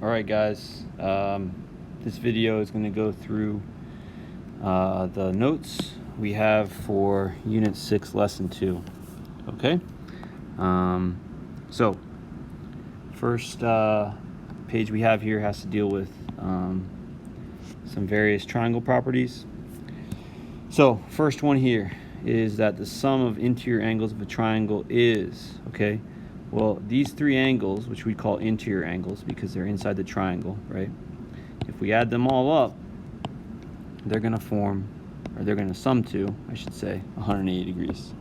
Alright guys, this video is going to go through the notes we have for Unit 6, Lesson 2. Okay? So, first page we have here has to deal with some various triangle properties. So, first one here is that the sum of interior angles of a triangle is, okay? Well, these three angles, which we call interior angles because they're inside the triangle, right? If we add them all up, they're going to form, or they're going to sum to, I should say, 180 degrees.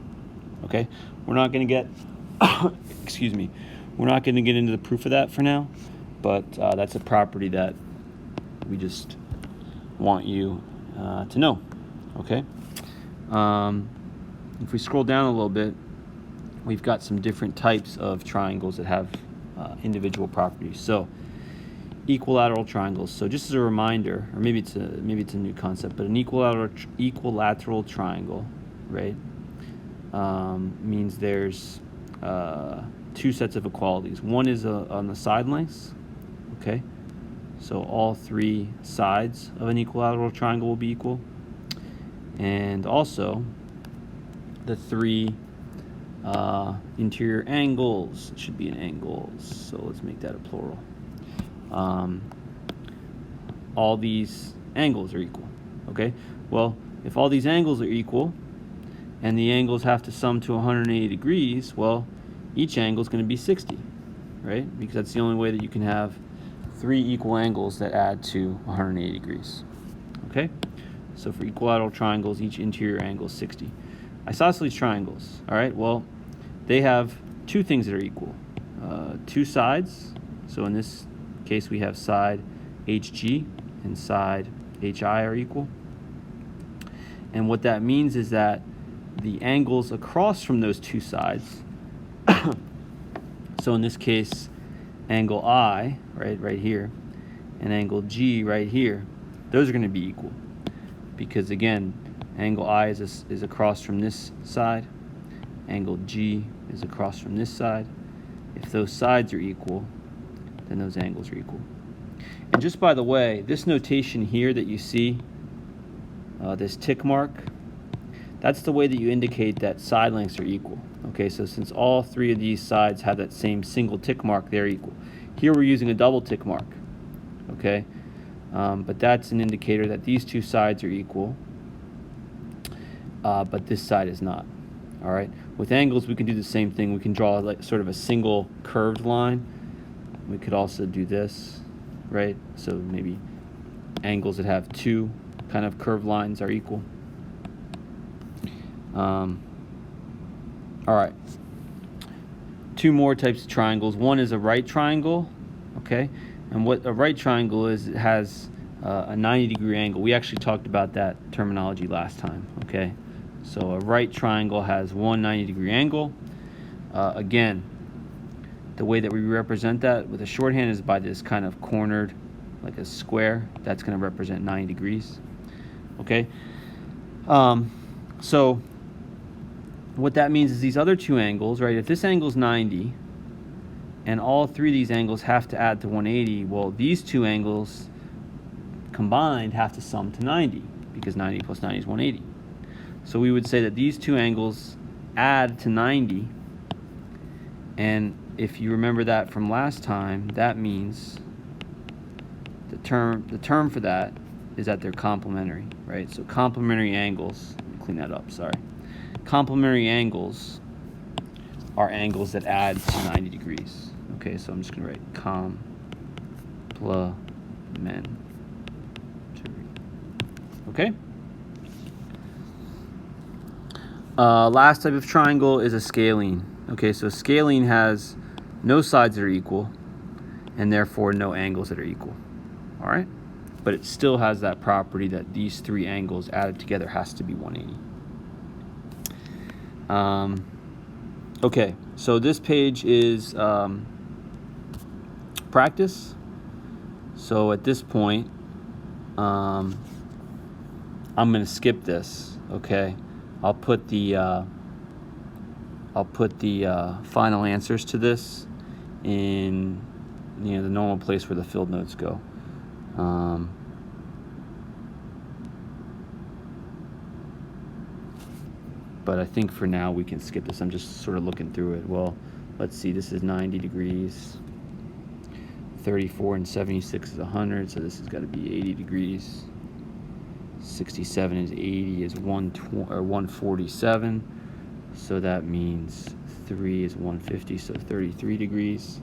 Okay? We're not going to get, excuse me, we're not going to get into the proof of that for now, but that's a property that we just want you to know. Okay? If we scroll down a little bit, we've got some different types of triangles that have individual properties. So, equilateral triangles. So, just as a reminder, or maybe it's a new concept, but an equilateral triangle, right, means there's two sets of equalities. One is on the side lengths. Okay, so all three sides of an equilateral triangle will be equal, and also the three interior angles. It should be an angles, so let's make that a plural. All these angles are equal. Okay, well, if all these angles are equal and the angles have to sum to 180 degrees, well, each angle is going to be 60, right? Because that's the only way that you can have three equal angles that add to 180 degrees. Okay, so for equilateral triangles, each interior angle is 60. Isosceles triangles, all right, well, they have two things that are equal. Two sides, so in this case we have side HG and side HI are equal. And what that means is that the angles across from those two sides, so in this case, angle I, right here, and angle G right here, those are going to be equal. Because again, angle I is across from this side, angle G is across from this side. If those sides are equal, then those angles are equal. And just by the way, this notation here that you see, this tick mark, that's the way that you indicate that side lengths are equal. Okay, so since all three of these sides have that same single tick mark, they're equal. Here we're using a double tick mark. Okay, but that's an indicator that these two sides are equal, but this side is not. All right. With angles, we can do the same thing. We can draw like sort of a single curved line. We could also do this, right? So maybe angles that have two kind of curved lines are equal. All right. Two more types of triangles. One is a right triangle, okay? And what a right triangle is, it has a 90-degree angle. We actually talked about that terminology last time, okay? So a right triangle has one 90-degree angle. Again, the way that we represent that with a shorthand is by this kind of cornered, like a square. That's going to represent 90 degrees. Okay. So what that means is these other two angles, right? If this angle is 90, and all three of these angles have to add to 180, well, these two angles combined have to sum to 90 because 90 plus 90 is 180. So we would say that these two angles add to 90, and if you remember that from last time, that means the term for that is that they're complementary, right? So complementary angles, let me clean that up, sorry. Complementary angles are angles that add to 90 degrees. Okay, so I'm just going to write complementary. Okay? Last type of triangle is a scalene. Okay, so scalene has no sides that are equal, and therefore no angles that are equal. All right? But it still has that property that these three angles added together has to be 180. Okay, so this page is practice. So at this point, I'm going to skip this, okay? I'll put the final answers to this in you know, the normal place where the field notes go. But I think for now we can skip this. I'm just sort of looking through it. Well, let's see, this is 90 degrees. 34 and 76 is 100, so this has got to be 80 degrees. 67 is 80 is 147, so that means 3 is 150, so 33 degrees.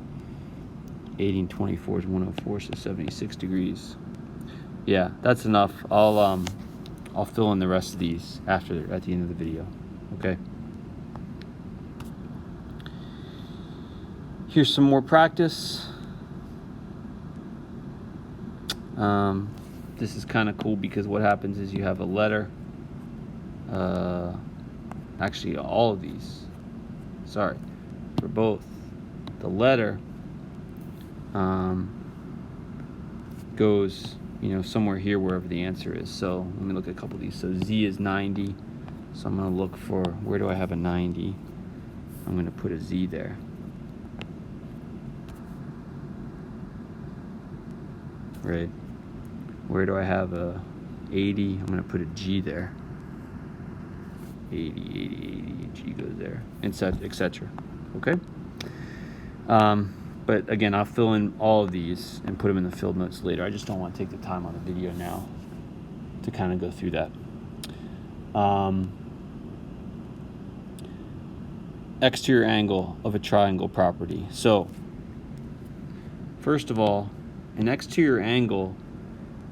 80 and 24 is 104, so 76 degrees. Yeah, that's enough. I'll fill in the rest of these at the end of the video. Okay. Here's some more practice. This is kind of cool because what happens is you have a letter. Actually, all of these. Sorry, for both. The letter goes, you know, somewhere here wherever the answer is. So let me look at a couple of these. So Z is 90. So I'm going to look for, where do I have a 90? I'm going to put a Z there. Right. Where do I have a 80? I'm going to put a G there. 80, 80, 80, G goes there, etc. Okay? But again, I'll fill in all of these and put them in the field notes later. I just don't want to take the time on the video now to kind of go through that. Exterior angle of a triangle property. So, first of all, an exterior angle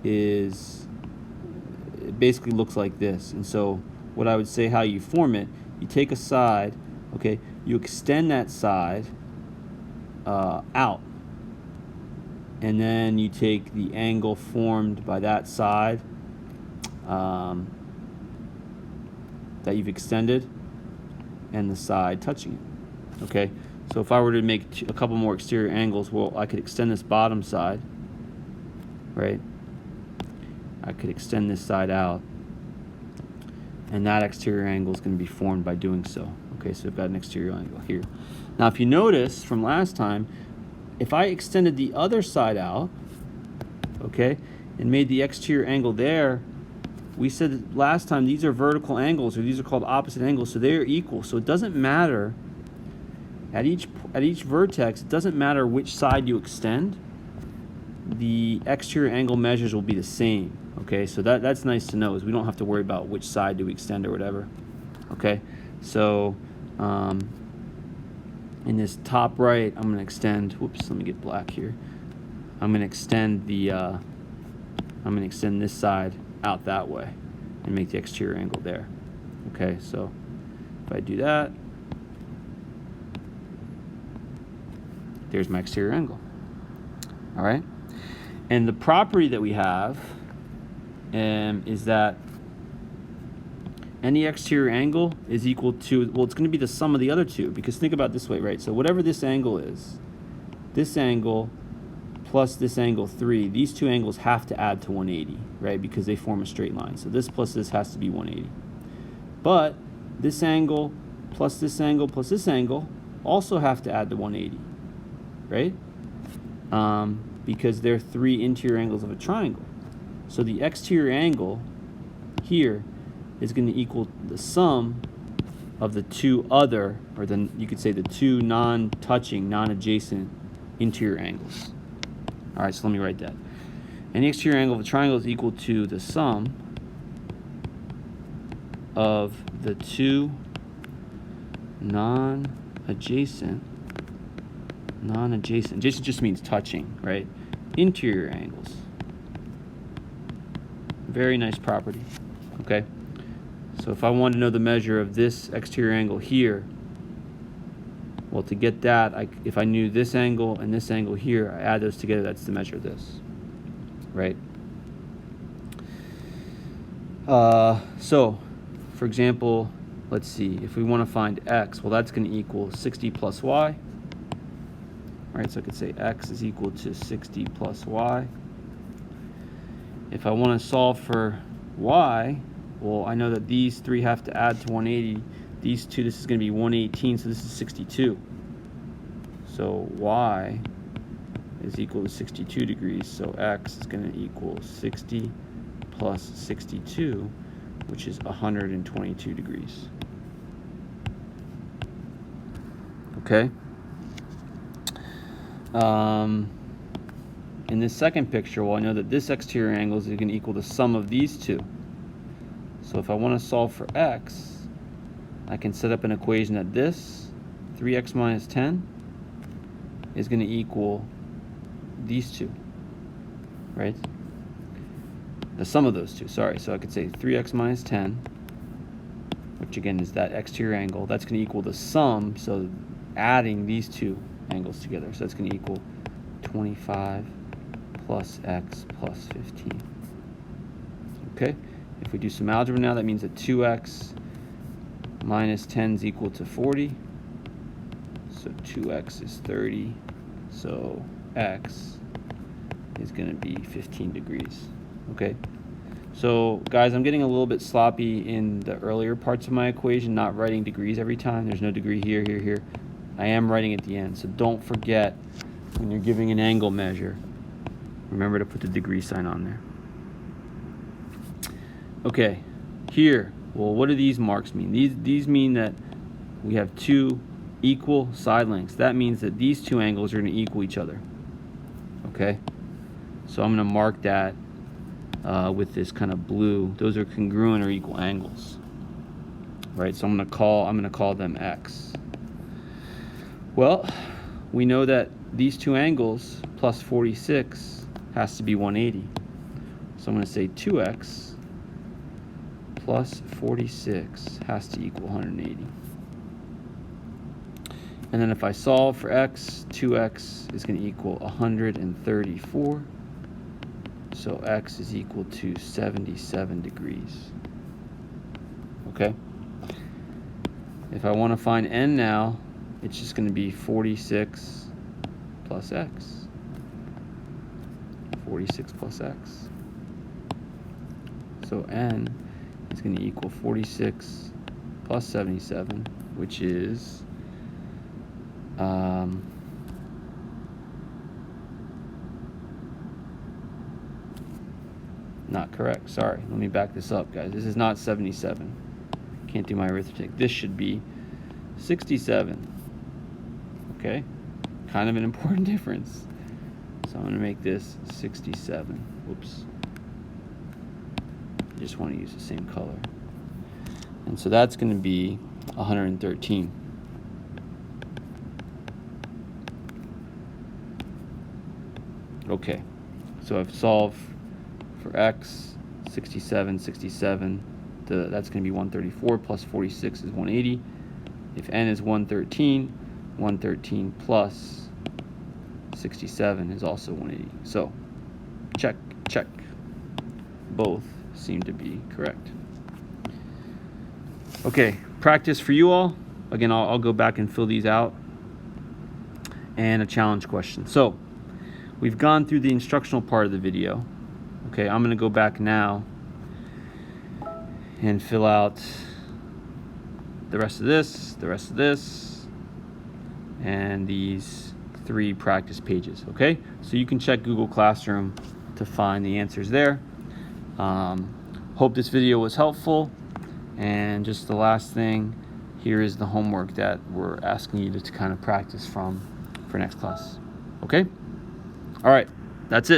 it basically looks like this. And so what I would say how you form it, you take a side, okay, you extend that side out, and then you take the angle formed by that side that you've extended and the side touching it. Okay, so if I were to make a couple more exterior angles, well, I could extend this bottom side, right? I could extend this side out, and that exterior angle is going to be formed by doing so. Okay, so we've got an exterior angle here. Now, if you notice from last time, if I extended the other side out, okay, and made the exterior angle there, we said last time these are vertical angles, or these are called opposite angles, so they're equal. So it doesn't matter at each vertex, it doesn't matter which side you extend, the exterior angle measures will be the same. Okay, so that's nice to know, is we don't have to worry about which side do we extend or whatever. Okay, so in this top right, I'm going to extend, whoops, let me get black here. I'm going to extend this side out that way and make the exterior angle there. Okay, so if I do that, there's my exterior angle. All right, and the property that we have is that any exterior angle is equal to, well, it's going to be the sum of the other two, because think about it this way, right? So whatever this angle is, this angle plus this angle 3, these two angles have to add to 180, right? Because they form a straight line. So this plus this has to be 180. But this angle plus this angle plus this angle also have to add to 180, right? Because they're 3 interior angles of a triangle. So the exterior angle here is going to equal the sum of the two other, or then you could say the two non-touching, non-adjacent interior angles. All right, so let me write that. Any exterior angle of a triangle is equal to the sum of the two non-adjacent, adjacent just means touching, right? Interior angles. Very nice property, okay? So if I want to know the measure of this exterior angle here, well, to get that, if I knew this angle and this angle here, I add those together, that's the measure of this, right? So, for example, let's see, if we want to find x, well, that's going to equal 60 plus y. All right, so I could say x is equal to 60 plus y. If I want to solve for y, well, I know that these three have to add to 180. These two, this is going to be 118, so this is 62. So y is equal to 62 degrees. So x is going to equal 60 plus 62, which is 122 degrees. Okay? In this second picture, well, I know that this exterior angle is going to equal the sum of these two. So if I want to solve for x, I can set up an equation that this 3x minus 10 is going to equal these two, right? The sum of those two, sorry. So I could say 3x minus 10, which again is that exterior angle, that's going to equal the sum, so adding these two angles together. So that's going to equal 25 plus x plus 15. Okay? If we do some algebra now, that means that 2x minus 10 is equal to 40. So 2x is 30. So x is going to be 15 degrees. Okay? So guys, I'm getting a little bit sloppy in the earlier parts of my equation, not writing degrees every time. There's no degree here, here, here. I am writing at the end. So don't forget, when you're giving an angle measure, remember to put the degree sign on there. Okay, here, well, what do these marks mean? These mean that we have two equal side lengths. That means that these two angles are going to equal each other. Okay, so I'm going to mark that with this kind of blue. Those are congruent or equal angles, right? So I'm going to call them x. Well, we know that these two angles plus 46 has to be 180. So I'm going to say 2x plus 46 has to equal 180. And then if I solve for x, 2x is going to equal 134. So x is equal to 77 degrees. Okay? If I want to find n now, it's just going to be 46 plus x. 46 plus x. So n is going to equal 46 plus 77, which is not correct. Sorry, let me back this up, guys. This is not 77. Can't do my arithmetic. This should be 67. Okay? Kind of an important difference. So I'm going to make this 67. Whoops. I just want to use the same color. And so that's going to be 113. Okay. So I've solved for x, 67, 67. That's going to be 134 plus 46 is 180. If n is 113, 113 plus 67 is also 180. So check, check. Both seem to be correct. Okay, practice for you all. Again, I'll go back and fill these out. And a challenge question. So we've gone through the instructional part of the video. Okay, I'm going to go back now and fill out the rest of this, and these 3 practice pages. Okay, so you can check Google Classroom to find the answers there. Hope this video was helpful. And just the last thing, here is the homework that we're asking you to kind of practice from for next class. Okay? All right, that's it.